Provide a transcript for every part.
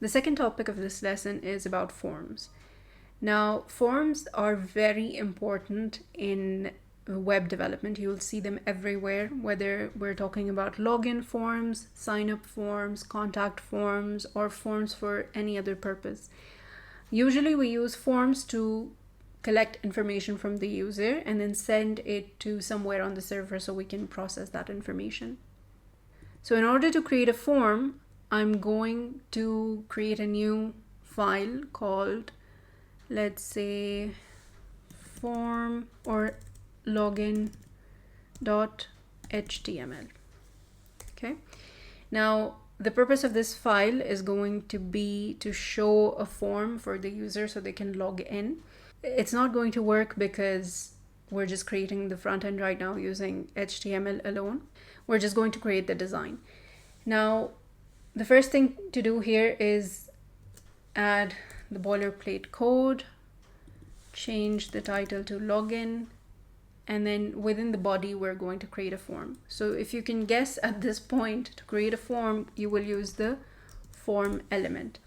The second topic of this lesson is about forms. Now, forms are very important in web development. You'll see them everywhere, whether we're talking about login forms, sign up forms, contact forms, or forms for any other purpose. Usually we use forms to collect information from the user and then send it to somewhere on the server so we can process that information. So in order to create a form, I'm going to create a new file called, let's say, form or login.html. Okay. Now, the purpose of this file is going to be to show a form for the user so they can log in. It's not going to work because we're just creating the front end right now using HTML alone. We're just going to create the design. Now, the first thing to do here is add the boilerplate code, change the title to login, and then within the body, we're going to create a form. So if you can guess at this point, to create a form, you will use the form element.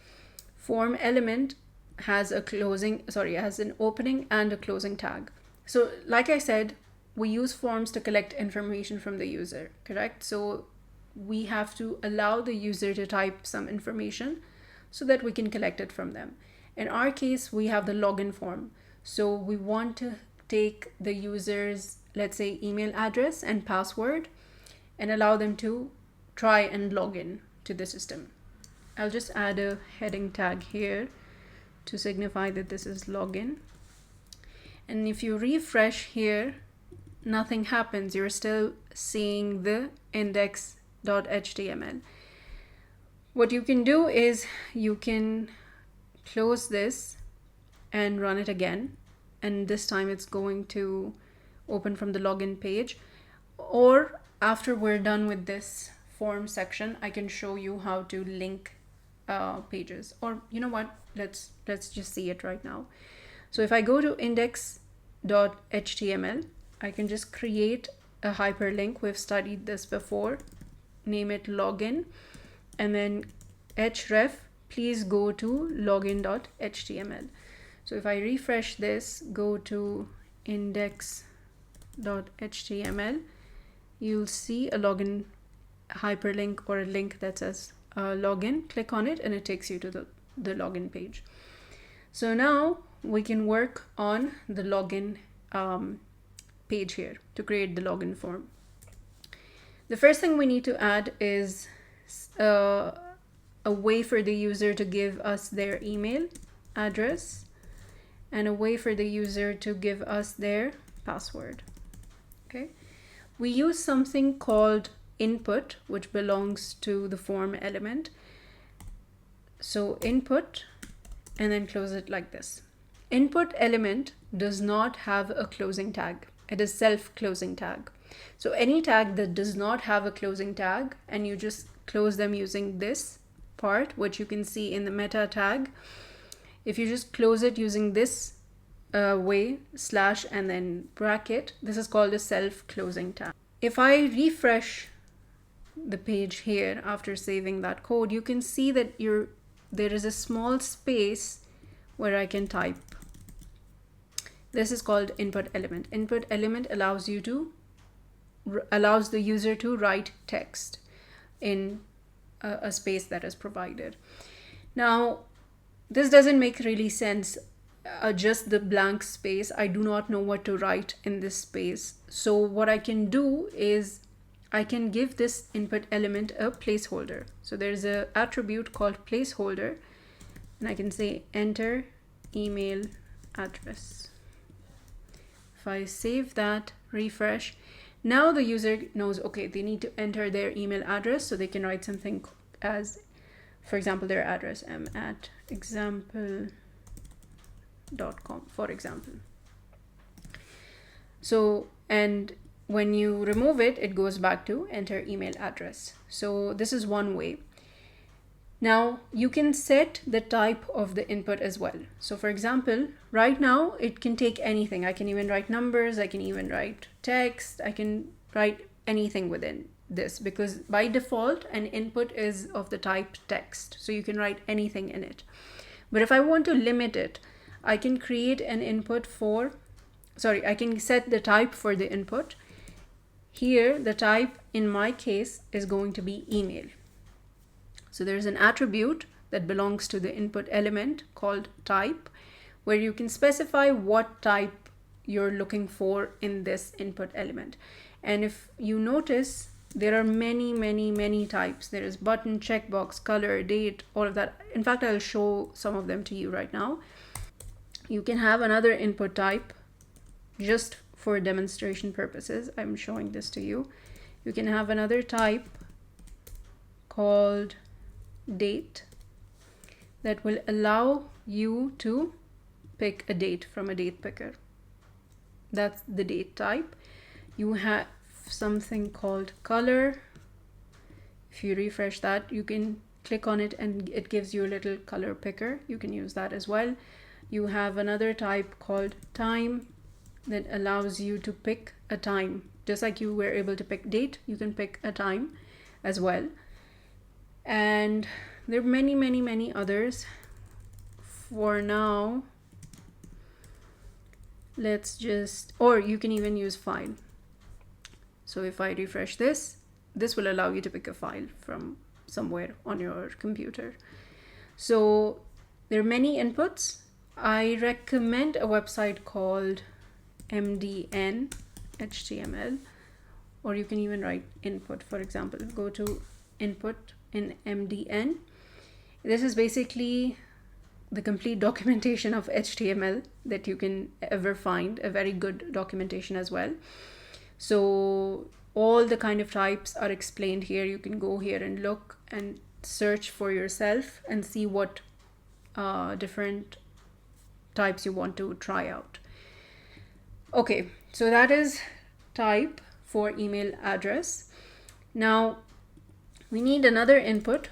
Form element has an opening and a closing tag. So like I said, we use forms to collect information from the user, correct? So we have to allow the user to type some information so that we can collect it from them. In our case, we have the login form. So we want to take the user's, let's say, email address and password and allow them to try and log in to the system. I'll just add a heading tag here to signify that this is login. And if you refresh here, nothing happens. You're still seeing the index.html. What you can do is you can close this and run it again. And this time it's going to open from the login page. Or after we're done with this form section, I can show you how to link pages. Or you know what? Let's just see it right now. So if I go to index.html, I can just create a hyperlink. We've studied this before. Name it login, and then href, please go to login.html. So if I refresh this, go to index.html, you'll see a login hyperlink or a link that says login. Click on it and it takes you to the login page. So now we can work on the login page here to create the login form. The first thing we need to add is a way for the user to give us their email address and a way for the user to give us their password. Okay. We use something called input, which belongs to the form element. So input, and then close it like this. Input element does not have a closing tag. It is self-closing tag. So any tag that does not have a closing tag and you just close them using this part, which you can see in the meta tag, if you just close it using this way, slash and then bracket, this is called a self-closing tag. If I refresh the page here after saving that code, you can see that there is a small space where I can type. This is called input element. Input element allows the user to write text in a space that is provided. Now, this doesn't make really sense. Just the blank space. I do not know what to write in this space. So what I can do is I can give this input element a placeholder. So there's an attribute called placeholder, and I can say enter email address. If I save that, refresh, now the user knows, okay, they need to enter their email address, so they can write something as, for example, their address, example.com, for example. So, and when you remove it, it goes back to enter email address. So this is one way. Now you can set the type of the input as well. So for example, right now it can take anything. I can even write numbers, I can even write text, I can write anything within. this, because by default an input is of the type text, so you can write anything in it. But if I want to limit it, I can create an input for, I can set the type for the input. Here the type in my case is going to be email. So there's an attribute that belongs to the input element called type, where you can specify what type you're looking for in this input element. And if you notice, there are many types. There is button, checkbox, color, date, all of that. In fact, I'll show some of them to you right now. You can have another input type just for demonstration purposes. I'm showing this to you. You can have another type called date that will allow you to pick a date from a date picker. That's the date type. You have something called color. If you refresh that, you can click on it and it gives you a little color picker. You can use that as well. You have another type called time that allows you to pick a time. Just like you were able to pick date, you can pick a time as well. And there are many others. For now, let's just, or you can even use file. So if I refresh this, this will allow you to pick a file from somewhere on your computer. So there are many inputs. I recommend a website called MDN HTML, or you can even write input, for example. Go to input in MDN. This is basically the complete documentation of HTML that you can ever find, a very good documentation as well. So all the kind of types are explained here. You can go here and look and search for yourself and see what different types you want to try out. Okay, so that is type for email address. Now we need another input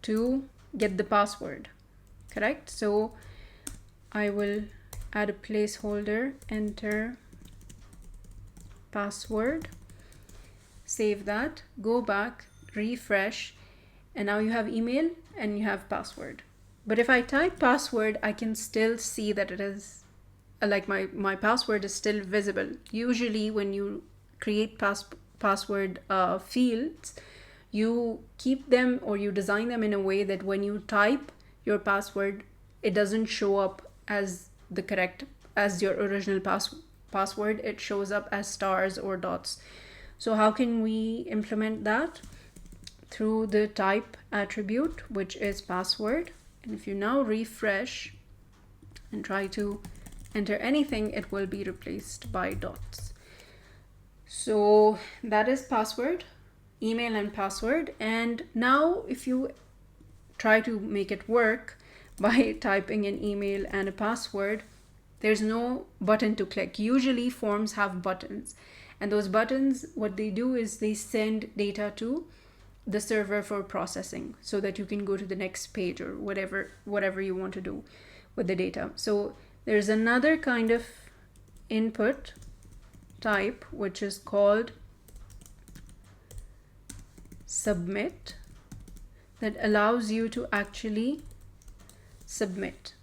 to get the password, correct? So I will add a placeholder, enter password, save that, go back, refresh, and now you have email and you have password. But if I type password, I can still see that it is like my password is still visible. Usually when you create password fields, you keep them or you design them in a way that when you type your password, it doesn't show up as the correct, as your original password. It shows up as stars or dots. So how can we implement that? Through the type attribute, which is password. And if you now refresh and try to enter anything, it will be replaced by dots. So that is password, email and password. And now if you try to make it work by typing an email and a password, there's no button to click. Usually forms have buttons, and those buttons, what they do is they send data to the server for processing so that you can go to the next page or whatever you want to do with the data. So there's another kind of input type which is called submit, that allows you to actually submit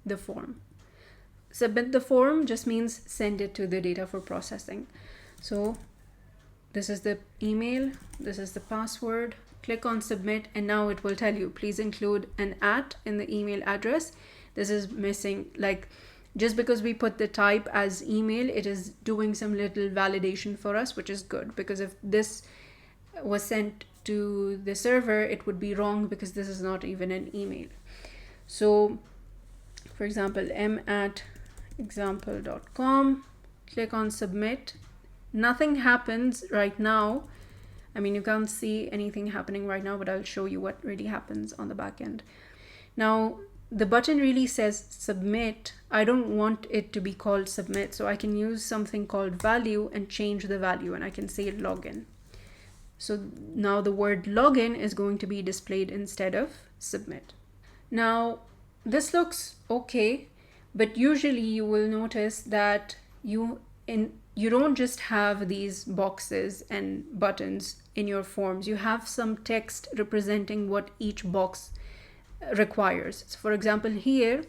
the form. Submit the form just means send it to the data for processing. So this is the email, this is the password, click on submit, and now it will tell you, please include an @ in the email address. This is missing, like just because we put the type as email, it is doing some little validation for us, which is good, because if this was sent to the server, it would be wrong because this is not even an email. So for example, m@example.com, click on submit. Nothing happens right now. I mean, you can't see anything happening right now, but I'll show you what really happens on the back end. Now, the button really says submit. I don't want it to be called submit, so I can use something called value and change the value, and I can say login. So now the word login is going to be displayed instead of submit. Now, this looks okay, but usually you will notice that you don't just have these boxes and buttons in your forms. You have some text representing what each box requires. So for example, here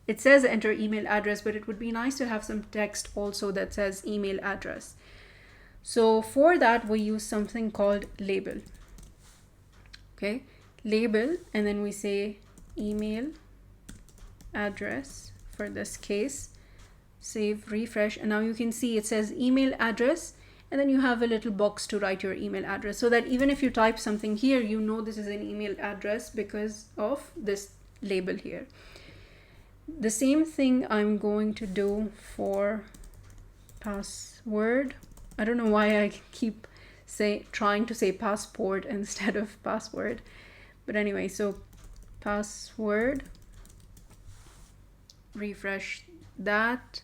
it says enter email address, but it would be nice to have some text also that says email address. So for that, we use something called label. Okay, label, and then we say email address for this case. Save, refresh, and now you can see it says email address, and then you have a little box to write your email address, so that even if you type something here, you know this is an email address because of this label here. The same thing I'm going to do for password. I don't know why I keep trying to say passport instead of password, but anyway, so password, refresh that,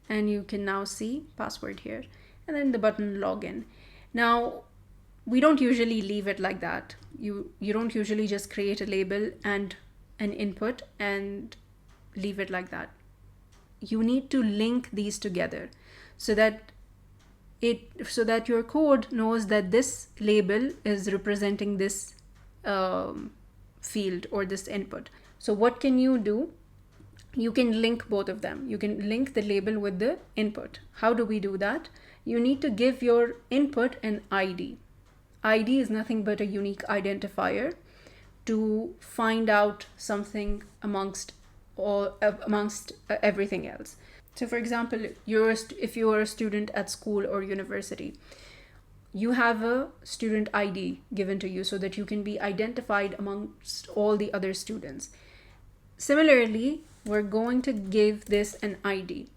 and you can now see password here, and then the button login. Now we don't usually leave it like that. You don't usually just create a label and an input and leave it like that. You need to link these together so that your code knows that this label is representing this field or this input. So what can you do? You can link both of them. You can link the label with the input. How do we do that? You need to give your input an ID. ID is nothing but a unique identifier to find out something amongst everything else. So for example, if you are a student at school or university, you have a student ID given to you so that you can be identified amongst all the other students. Similarly, we're going to give this an ID.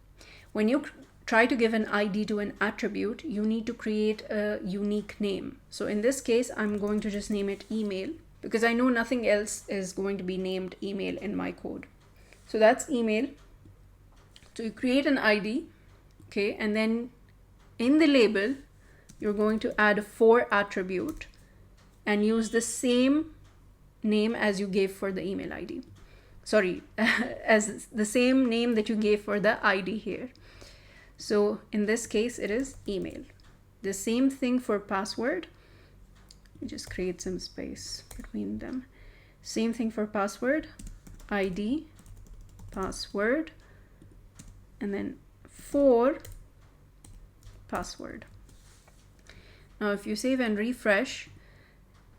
When you try to give an ID to an attribute, you need to create a unique name. So in this case, I'm going to just name it email because I know nothing else is going to be named email in my code. So that's email. So you create an ID, okay, and then in the label, you're going to add a for attribute and use the same name as you gave for the email ID. Sorry, as the same name that you gave for the ID here. So in this case, it is email. The same thing for password. Just create some space between them. Same thing for password, ID, password, and then for password. Now, if you save and refresh,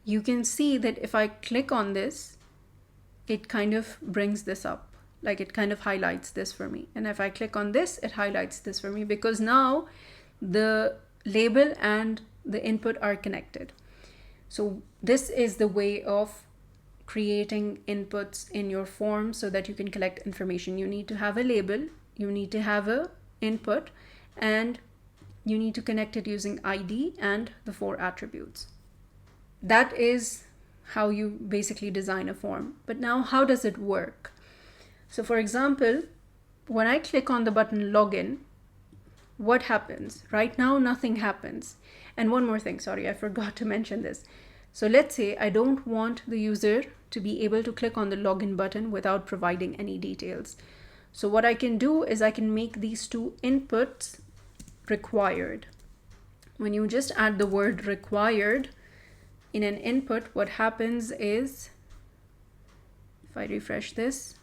you can see that if I click on this, it kind of brings this up, like it kind of highlights this for me. And if I click on this, it highlights this for me because now the label and the input are connected. So this is the way of creating inputs in your form so that you can collect information. You need to have a label, you need to have a input, and you need to connect it using ID and the for attributes. That is how you basically design a form. But now how does it work? So for example, when I click on the button login, what happens? Right now, nothing happens. And one more thing, sorry, I forgot to mention this. So let's say I don't want the user to be able to click on the login button without providing any details. So what I can do is I can make these two inputs required. When you just add the word required in an input, what happens is, if I refresh this,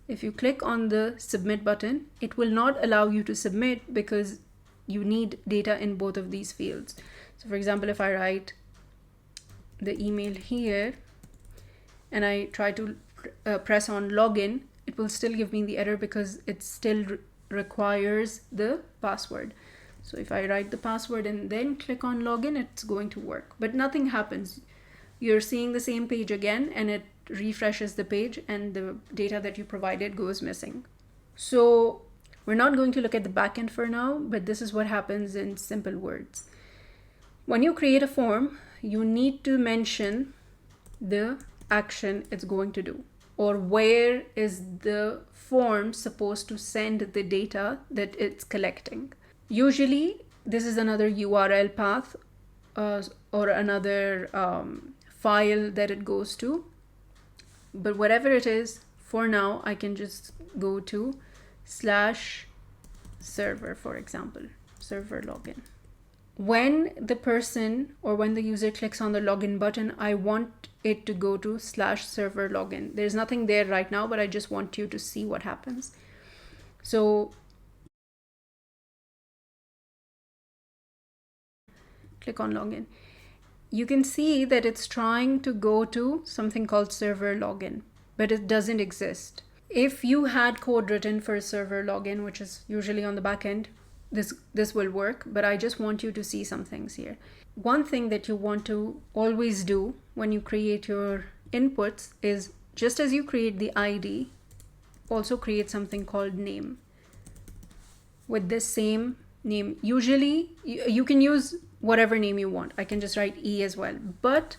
if you click on the submit button, it will not allow you to submit because you need data in both of these fields. So for example, if I write the email here and I try to press on login, it will still give me the error because it still requires the password. So if I write the password and then click on login, it's going to work, but nothing happens. You're seeing the same page again and it refreshes the page and the data that you provided goes missing. So we're not going to look at the backend for now, but this is what happens in simple words. When you create a form, you need to mention the action it's going to do, or where is the form supposed to send the data that it's collecting. Usually this is another URL path or another file that it goes to, but whatever it is, for now I can just go to /server, for example. server login. When the person or when the user clicks on the login button, I want it to go to /server login. There's nothing there right now, but I just want you to see what happens. So click on login. You can see that it's trying to go to something called server login, but it doesn't exist. If you had code written for server login, which is usually on the back end, this will work, but I just want you to see some things here. One thing that you want to always do when you create your inputs is, just as you create the ID, also create something called name with this same name. Usually you can use whatever name you want. I can just write E as well, but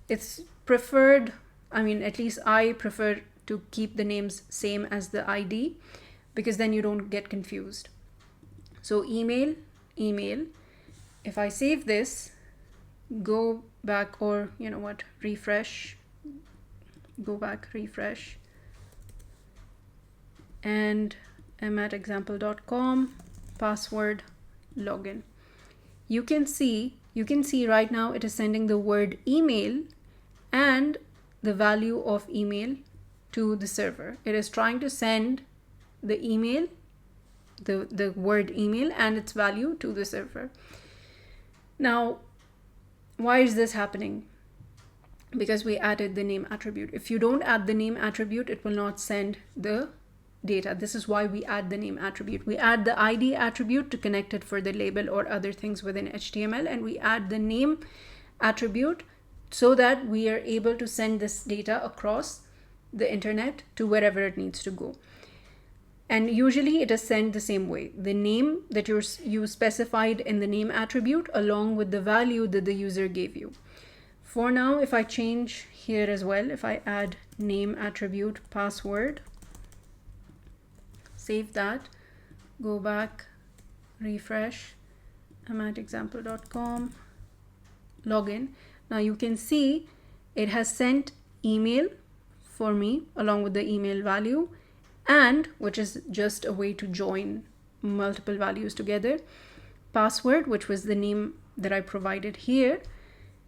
it's preferred, I mean, at least I prefer to keep the names same as the ID, because then you don't get confused. So email. If I save this, go back, or you know what, refresh, go back, refresh, and I'm at example.com, password, login. You can see right now it is sending the word email and the value of email to the server. It is trying to send the email, the word email and its value to the server. Now, why is this happening? Because we added the name attribute. If you don't add the name attribute, it will not send the data. This is why we add the name attribute. We add the ID attribute to connect it for the label or other things within HTML, and we add the name attribute so that we are able to send this data across the internet to wherever it needs to go. And usually it is sent the same way. The name that you specified in the name attribute along with the value that the user gave you. For now, if I change here as well, if I add name attribute password, save that, go back, refresh, I'm at example.com, login. Now you can see it has sent email for me along with the email value, and which is just a way to join multiple values together, password, which was the name that I provided here,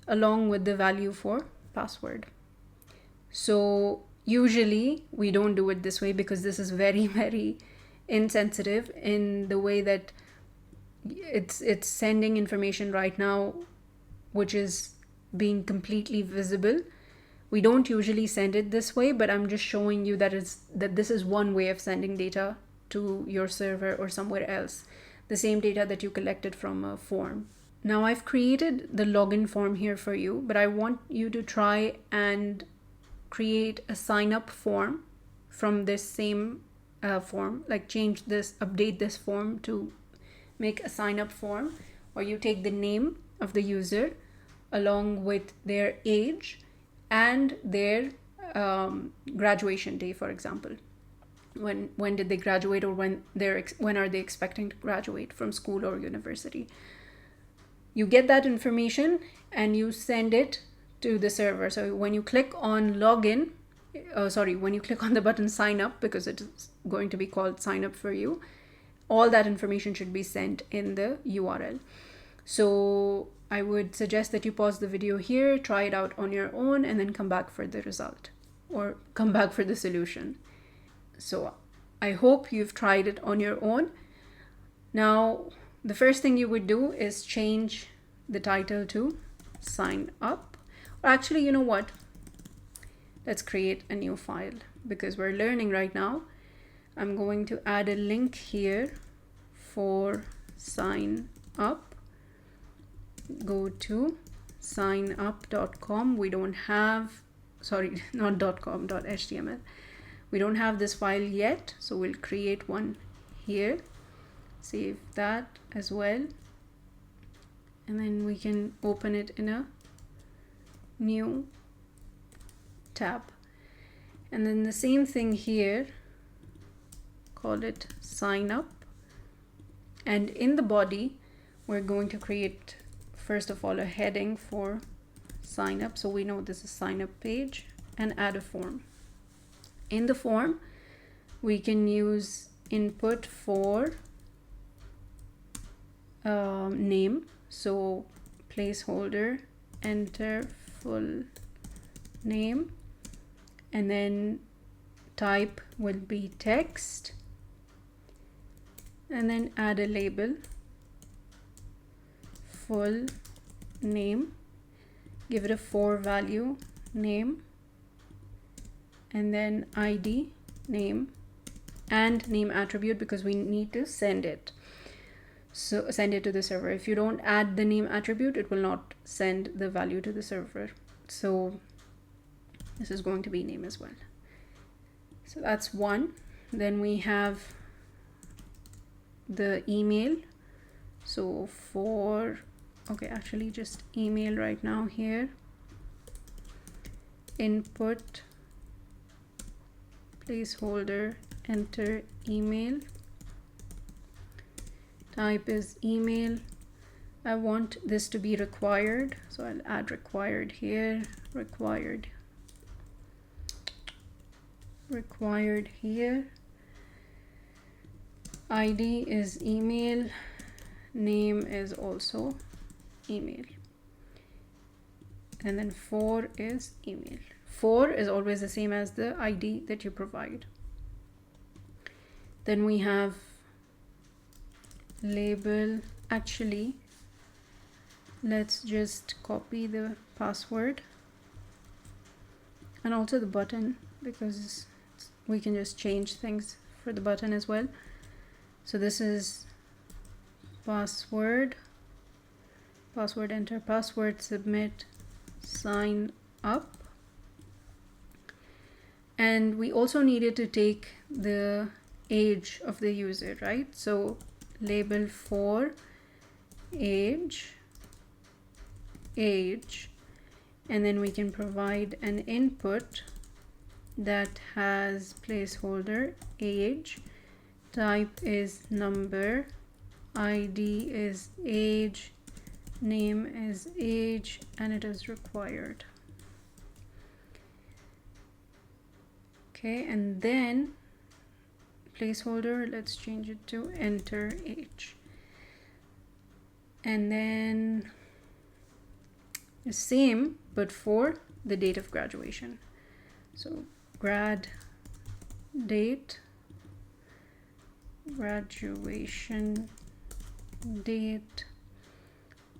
along with the value for password. So usually we don't do it this way because this is very, very insensitive in the way that it's sending information right now which is being completely visible. We don't usually send it this way, but I'm just showing you that this is one way of sending data to your server or somewhere else, the same data that you collected from a form. Now I've created the login form here for you, but I want you to try and create a sign up form from this same form, like change this, update this form to make a sign up form, or you take the name of the user along with their age and their graduation day, for example. When did they graduate, or when are they expecting to graduate from school or university? You get that information and you send it to the server. So when you click on login, when you click on the button sign up, because it is going to be called sign up for you, all that information should be sent in the URL. So I would suggest that you pause the video here, try it out on your own, and then come back for the result or come back for the solution. So I hope you've tried it on your own. Now, the first thing you would do is change the title to sign up. Or actually, you know what? Let's create a new file because we're learning right now. I'm going to add a link here for sign up. Go to signup.com. We don't have, not .com, .html. We don't have this file yet, so we'll create one here. Save that as well. And then we can open it in a new tab. And then the same thing here, call it sign up. And in the body, we're going to create, first of all, a heading for sign up. So we know this is sign up page, and add a form. In the form, we can use input for name. So placeholder, enter full name, and then type will be text, and then add a label, full name, give it a 4 value name, and then ID name and name attribute, because we need to send it. So send it to the server. If you don't add the name attribute, it will not send the value to the server. So this is going to be name as well. So that's one. Then we have the email. So okay, actually just email right now here. Input, placeholder, enter email. Type is email. I want this to be required, so I'll add required here, required here. ID is email, name is also email, and then 4 is email. 4 is always the same as the ID that you provide. Then we have label. Actually, let's just copy the password and also the button, because we can just change things for the button as well. So this is password, enter password, submit, sign up. And we also needed to take the age of the user, right? So label for age, and then we can provide an input that has placeholder age, type is number, ID is age, name is age, and it is required. Okay, and then placeholder, let's change it to enter age, and then the same but for the date of graduation. So grad date, graduation date,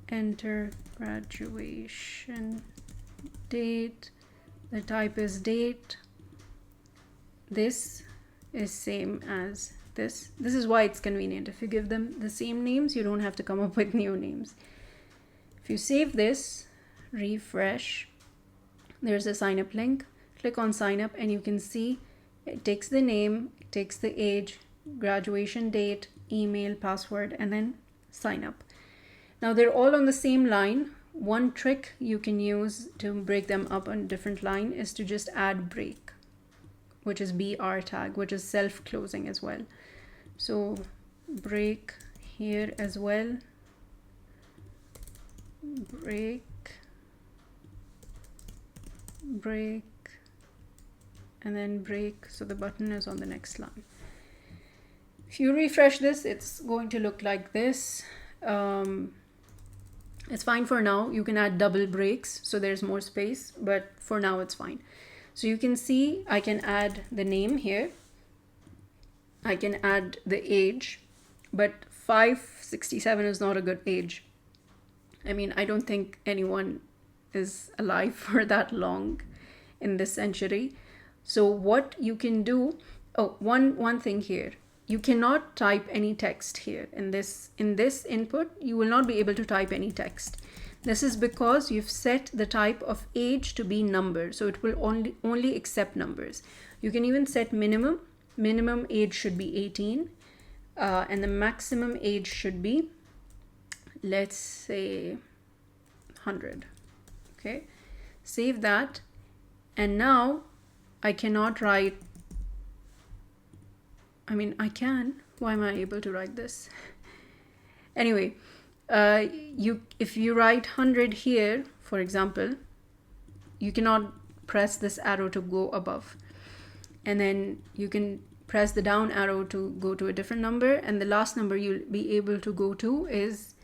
enter graduation date, the type is date. This is same as this. This is why it's convenient. If you give them the same names, you don't have to come up with new names. If you save this, refresh, there's a sign up link. Click on sign up and you can see it takes the name, it takes the age, graduation date, email, password, and then sign up. Now they're all on the same line. One trick you can use to break them up on a different line is to just add break, which is BR tag, which is self-closing as well. So break here as well, break, and then break, so the button is on the next line. If you refresh this, it's going to look like this. It's fine for now. You can add double breaks, so there's more space, but for now it's fine. So you can see I can add the name here, I can add the age, but 567 is not a good age. I mean, I don't think anyone is alive for that long in this century. So what you can do, one thing here, you cannot type any text here. In this input, you will not be able to type any text. This is because you've set the type of age to be number, so it will only accept numbers. You can even set minimum age should be 18, and the maximum age should be, let's say, 100. Okay, save that, and now I cannot write, I mean, I can. Why am I able to write this? Anyway, if you write 100 here, for example, you cannot press this arrow to go above, and then you can press the down arrow to go to a different number, and the last number you'll be able to go to is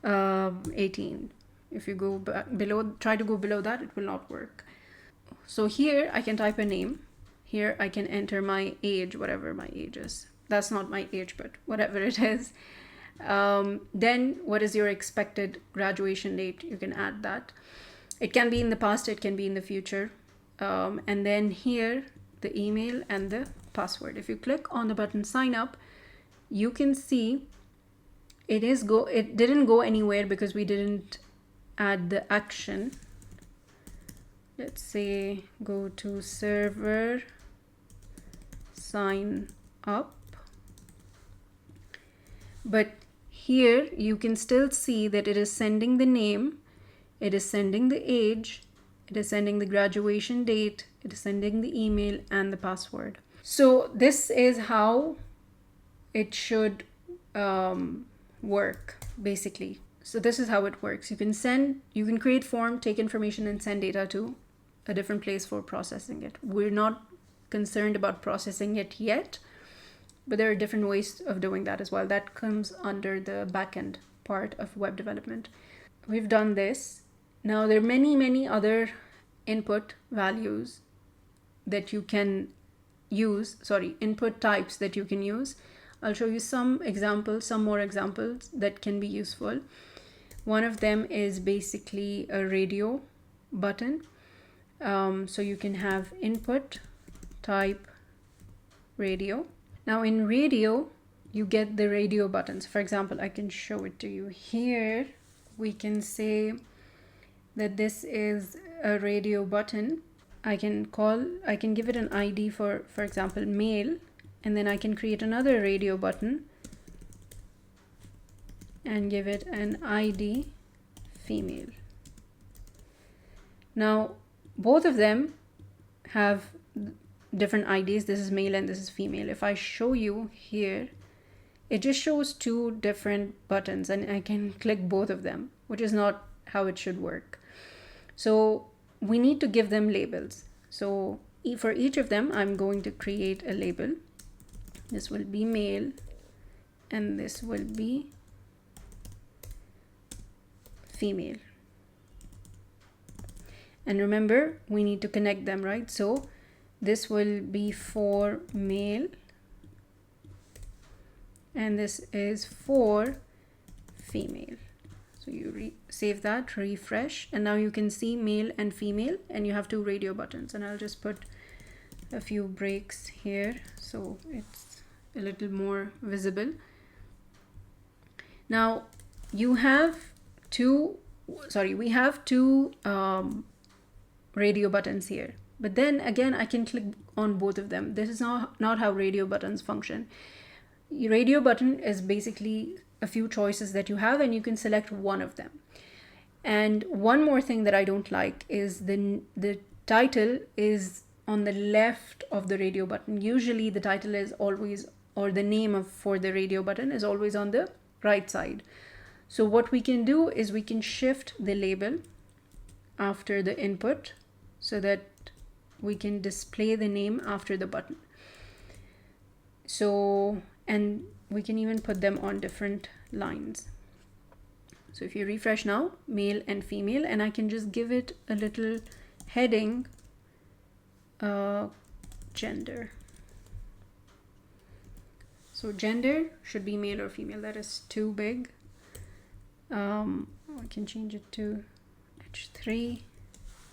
18. If you go below, try to go below that, it will not work. So here I can type a name. Here I can enter my age, whatever my age is. That's not my age, but whatever it is. Then what is your expected graduation date? You can add that. It can be in the past, it can be in the future. And then here, the email and the password. If you click on the button sign up, you can see it didn't go anywhere because we didn't add the action. Let's say go to server, sign up. But here you can still see that it is sending the name, it is sending the age, it is sending the graduation date, it is sending the email and the password. So this is how it should work, basically. So this is how it works. You can create form, take information and send data to a different place for processing it. We're not concerned about processing it yet, but there are different ways of doing that as well. That comes under the backend part of web development. We've done this. Now there are many other input values that you can use, input types that you can use. I'll show you some more examples that can be useful. One of them is basically a radio button. So you can have input type radio. Now in radio, you get the radio buttons. For example, I can show it to you here. We can say that this is a radio button. I can give it an ID for example, male, and then I can create another radio button and give it an ID female. Now, both of them have different IDs. This is male and this is female. If I show you here, it just shows two different buttons and I can click both of them, which is not how it should work. So we need to give them labels. So for each of them, I'm going to create a label. This will be male and this will be female. And remember, we need to connect them, right? So this will be for male and this is for female. So you save that, refresh, and now you can see male and female, and you have two radio buttons. And I'll just put a few breaks here so it's a little more visible. Now we have two radio buttons here, but then again I can click on both of them. This is not how radio buttons function. Your radio button is basically a few choices that you have and you can select one of them. And one more thing that I don't like is the title is on the left of the radio button. Usually the title is always, or the name for the radio button is always on the right side. So what we can do is we can shift the label after the input so that we can display the name after the button. So, and we can even put them on different lines. So if you refresh now, male and female, and I can just give it a little heading, gender. So gender should be male or female. That is too big. I can change it to H3,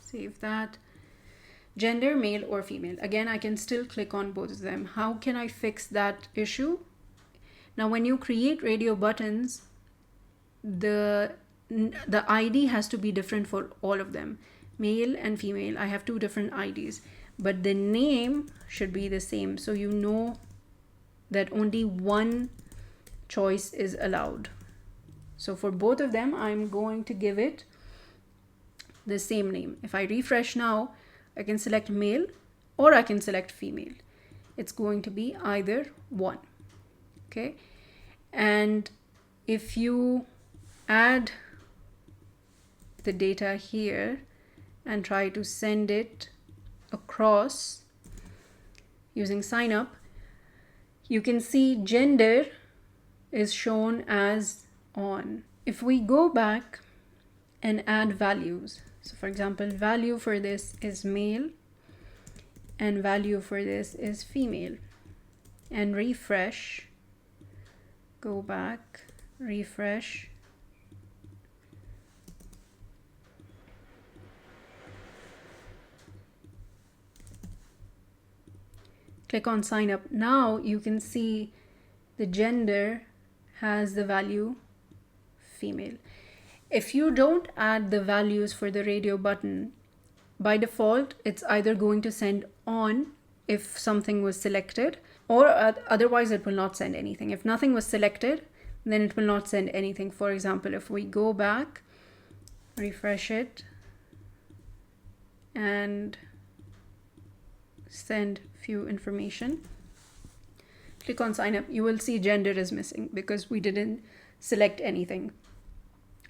save that. Gender, male or female. Again, I can still click on both of them. How can I fix that issue? Now, when you create radio buttons, the ID has to be different for all of them. Male and female, I have two different IDs, but the name should be the same. So you know that only one choice is allowed. So for both of them, I'm going to give it the same name. If I refresh now, I can select male or I can select female. It's going to be either one. Okay. And if you add the data here and try to send it across using sign up, you can see gender is shown as on If we go back and add values, so for example, value for this is male and value for this is female, and refresh, go back, refresh, click on sign up. Now you can see the gender has the value female. If you don't add the values for the radio button, by default, it's either going to send on if something was selected, or otherwise it will not send anything. If nothing was selected, then it will not send anything. For example, if we go back, refresh it, and send few information, click on sign up, you will see gender is missing because we didn't select anything.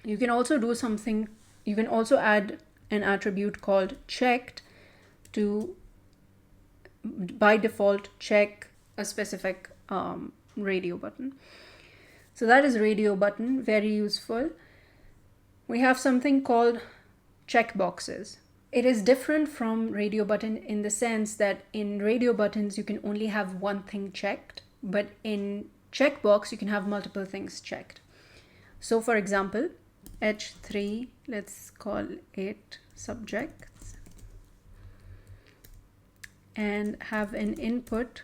You can also do something, you can also add an attribute called checked to, by default, check a specific radio button. So that is radio button, very useful. We have something called checkboxes. It is different from radio button in the sense that in radio buttons, you can only have one thing checked, but in checkbox, you can have multiple things checked. So for example, H3, let's call it subjects, and have an input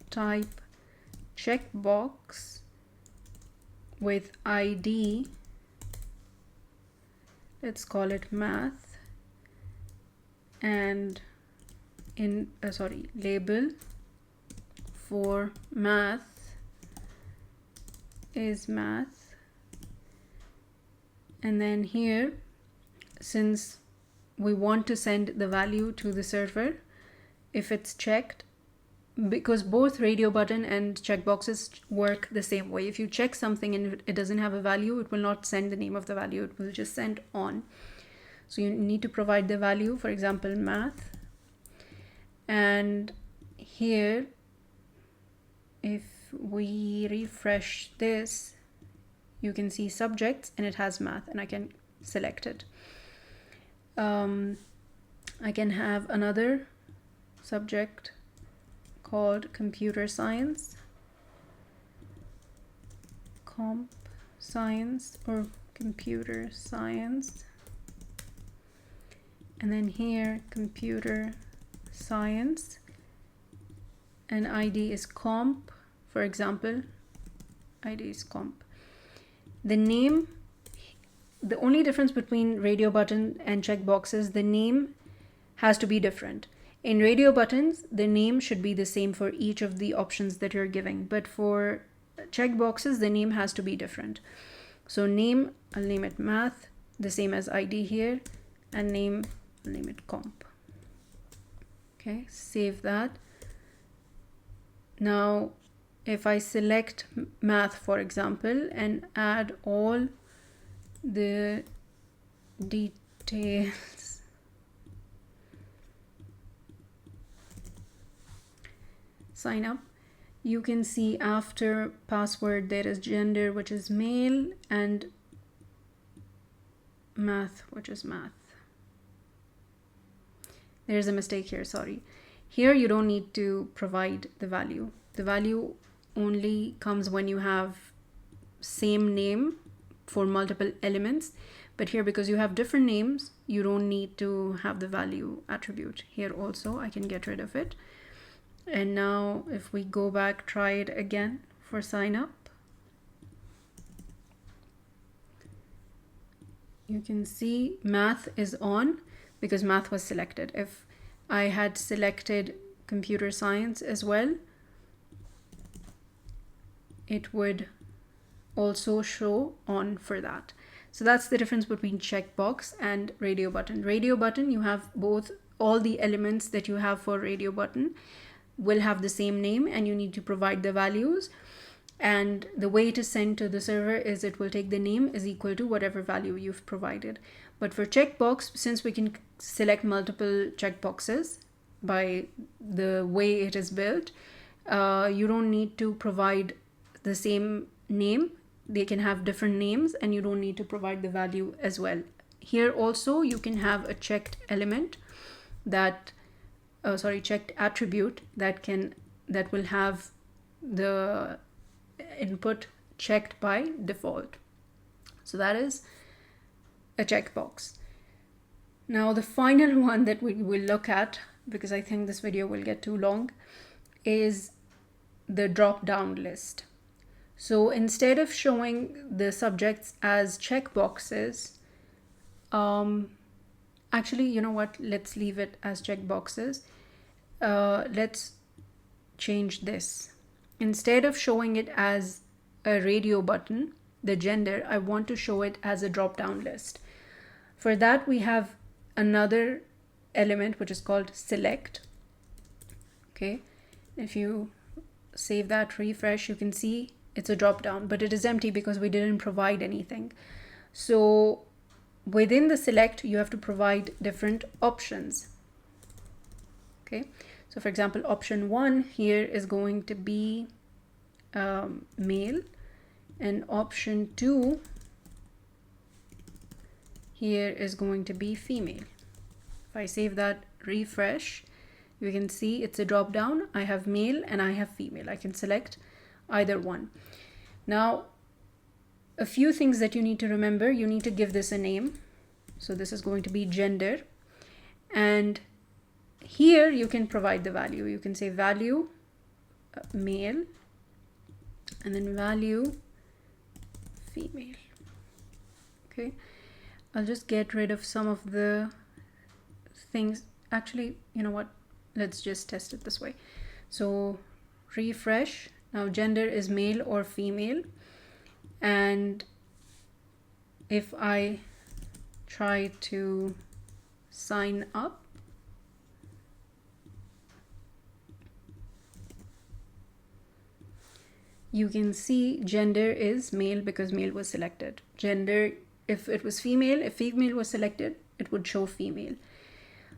type checkbox with ID, let's call it math, and in label for math is math. And then here, since we want to send the value to the server, if it's checked, because both radio button and checkboxes work the same way. If you check something and it doesn't have a value, it will not send the name of the value, it will just send on. So you need to provide the value, for example, math. And here, if we refresh this, you can see subjects and it has math, and I can select it. I can have another subject called computer science, comp science, or computer science. And then here, computer science, and ID is comp, for example, ID is comp. The name, the only difference between radio button and checkboxes, the name has to be different. In radio buttons, the name should be the same for each of the options that you're giving, but for checkboxes, the name has to be different. So name, I'll name it math, the same as ID here, and name, I'll name it comp. Okay, save that. Now, if I select math, for example, and add all the details, sign up, you can see after password there is gender, which is male, and math, which is math. There's a mistake here, sorry. Here you don't need to provide the value. The value only comes when you have same name for multiple elements. But here, because you have different names, you don't need to have the value attribute. Here also, I can get rid of it. And now if we go back, try it again for sign up, you can see math is on because math was selected. If I had selected computer science as well, it would also show on for that. So that's the difference between checkbox and radio button. Radio button, you have both, all the elements that you have for radio button will have the same name and you need to provide the values. And the way to send to the server is it will take the name is equal to whatever value you've provided. But for checkbox, since we can select multiple checkboxes by the way it is built, you don't need to provide the same name. they can have different names and you don't need to provide the value as well. Here also you can have a checked element that checked attribute that will have the input checked by default. So that is a checkbox. Now the final one that we will look at, because I think this video will get too long, is the drop down list. So instead of showing the subjects as checkboxes, actually, you know what, let's leave it as checkboxes. Let's change this. Instead of showing it as a radio button, the gender, I want to show it as a drop down list. For that, we have another element which is called select. Okay, if you save that, refresh, you can see it's a drop down, but it is empty because we didn't provide anything. So within the select, you have to provide different options. Okay, so for example, option 1 here is going to be male, and option 2 here is going to be female. If I save that, refresh, you can see it's a drop down. I have male and I have female. I can select either one. Now, a few things that you need to remember. You need to give this a name. So this is going to be gender. And here you can provide the value. You can say value male and then value female. Okay, I'll just get rid of some of the things. Actually, you know what? Let's just test it this way. So refresh. Now gender is male or female. And if I try to sign up, you can see gender is male because male was selected. Gender, if it was female, if female was selected, it would show female.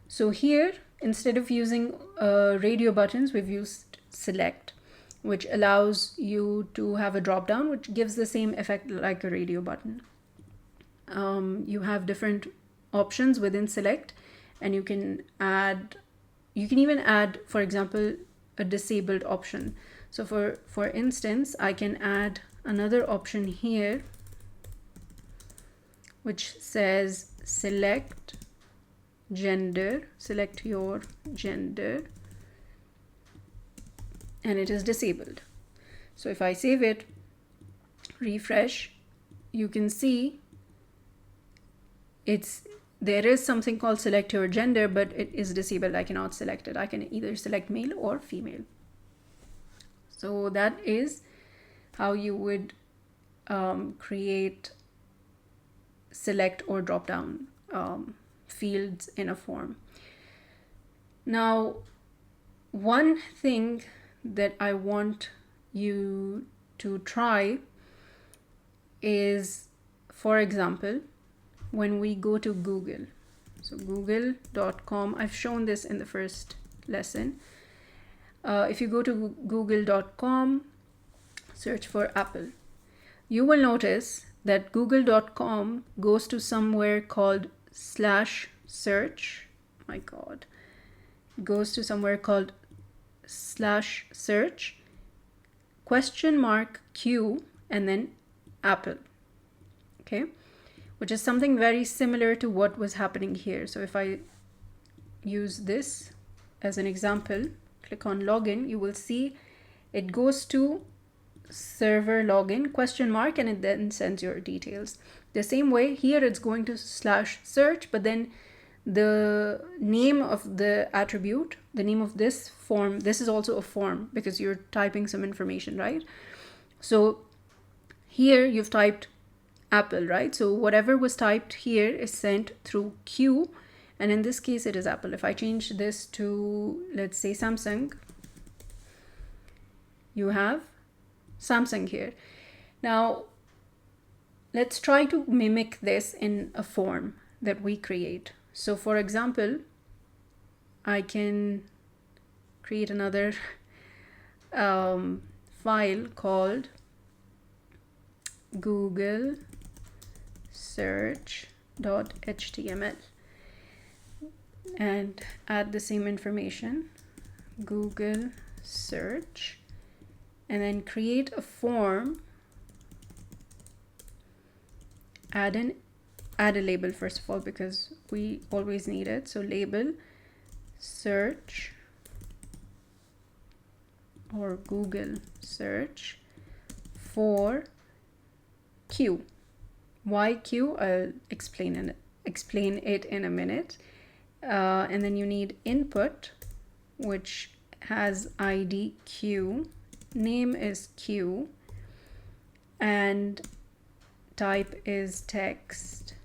So here, instead of using radio buttons, we've used select, which allows you to have a drop down, which gives the same effect like a radio button. You have different options within select, and you can even add, for example, a disabled option. So for instance, I can add another option here, which says select gender, select your gender, and it is disabled. So if I save it, refresh, you can see there is something called select your gender, but it is disabled. I cannot select it. I can either select male or female. So that is how you would create select or drop down fields in a form. Now, one thing that I want you to try is, for example, when we go to Google, so google.com, I've shown this in the first lesson. If you go to google.com, search for Apple, you will notice that google.com goes to somewhere called /search. My God, it goes to somewhere called /search $Q and then Apple. Okay, which is something very similar to what was happening here. So if I use this as an example, click on login, you will see it goes to server login $, and it then sends your details. The same way here, it's going to /search, but then the name of the attribute, the name of this form, this is also a form because you're typing some information, right? So here you've typed Apple, right? So whatever was typed here is sent through Q, and in this case it is Apple. If I change this to, let's say, Samsung, you have Samsung here. Now let's try to mimic this in a form that we create. So for example, I can create another file called google search.html and add the same information, Google search, and then create a form. Add a label first of all, because we always need it. So label search or Google search for Q. Why Q? I'll explain it in a minute. And then you need input, which has ID Q, name is Q, and type is text.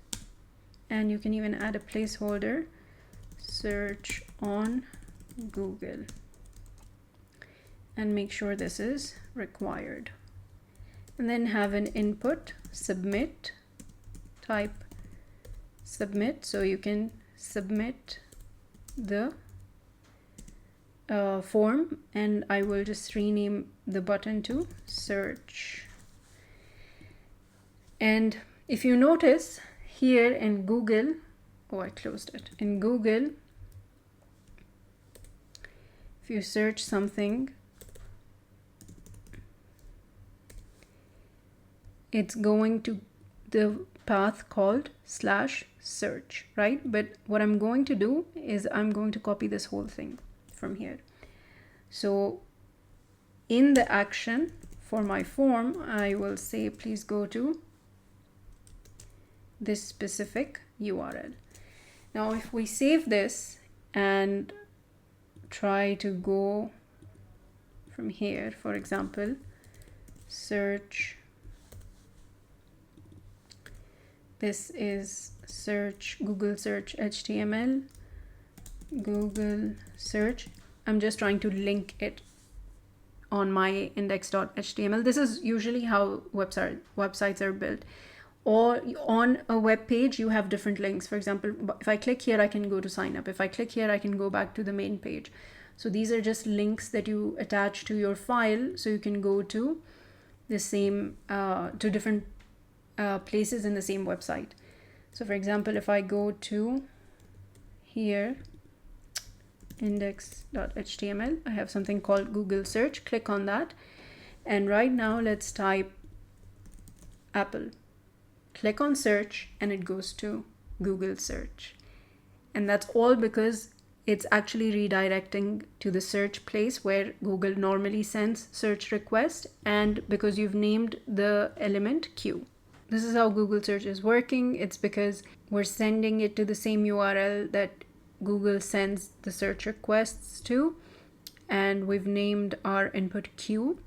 And you can even add a placeholder, search on Google, and make sure this is required. And then have an input, submit, type submit, so you can submit the form, and I will just rename the button to search. And if you notice here in Google, oh, I closed it. In Google, if you search something, it's going to the path called /search, right? But what I'm going to do is I'm going to copy this whole thing from here. So in the action for my form, I will say, please go to this specific URL. Now, if we save this and try to go from here, for example, search, this is search, Google search HTML, Google search. I'm just trying to link it on my index.html. This is usually how websites are built. Or on a web page, you have different links. For example, if I click here, I can go to sign up. If I click here, I can go back to the main page. So these are just links that you attach to your file, so you can go to the same, to different places in the same website. So for example, if I go to here, index.html, I have something called Google search. Click on that, and right now let's type Apple. Click on search and it goes to Google search. And that's all because it's actually redirecting to the search place where Google normally sends search requests, and because you've named the element Q. This is how Google search is working. It's because we're sending it to the same URL that Google sends the search requests to, and we've named our input Q,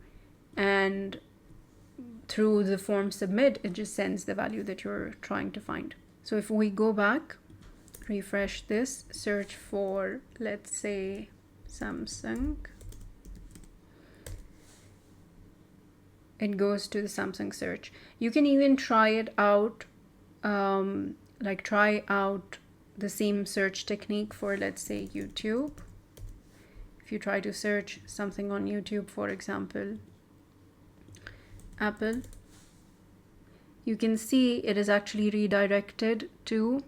and through the form submit, it just sends the value that you're trying to find. So if we go back, refresh this, search for, let's say, Samsung, it goes to the Samsung search. You can even try it out, try out the same search technique for, let's say, YouTube. If you try to search something on YouTube, for example, Apple, you can see it is actually redirected to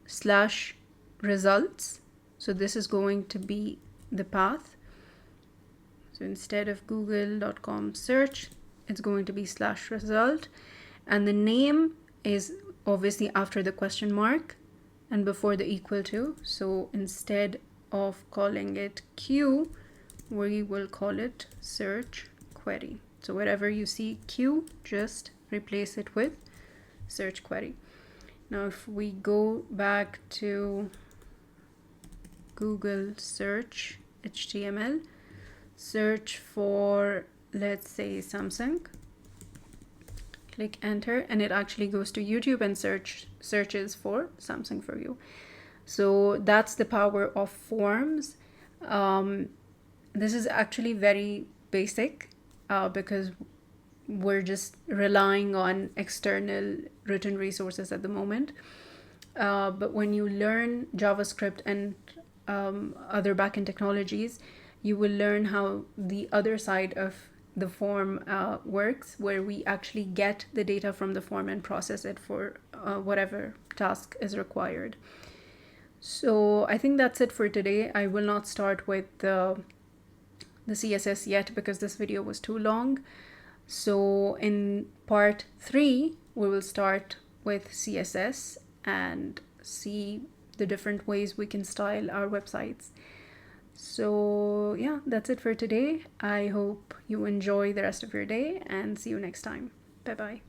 /results. So this is going to be the path. So instead of google.com search, it's going to be /result, and the name is obviously after the question mark and before the equal to. So instead of calling it Q, we will call it search query. So wherever you see Q, just replace it with search query. Now if we go back to Google search HTML, search for, let's say, Samsung, click enter, and it actually goes to YouTube and searches for Samsung for you. So that's the power of forms. This is actually very basic because we're just relying on external written resources at the moment. But when you learn JavaScript and other backend technologies, you will learn how the other side of the form works, where we actually get the data from the form and process it for whatever task is required. So I think that's it for today. I will not start with the CSS yet because this video was too long. So in part 3, we will start with CSS and see the different ways we can style our websites. So yeah, that's it for today. I hope you enjoy the rest of your day and see you next time. Bye bye.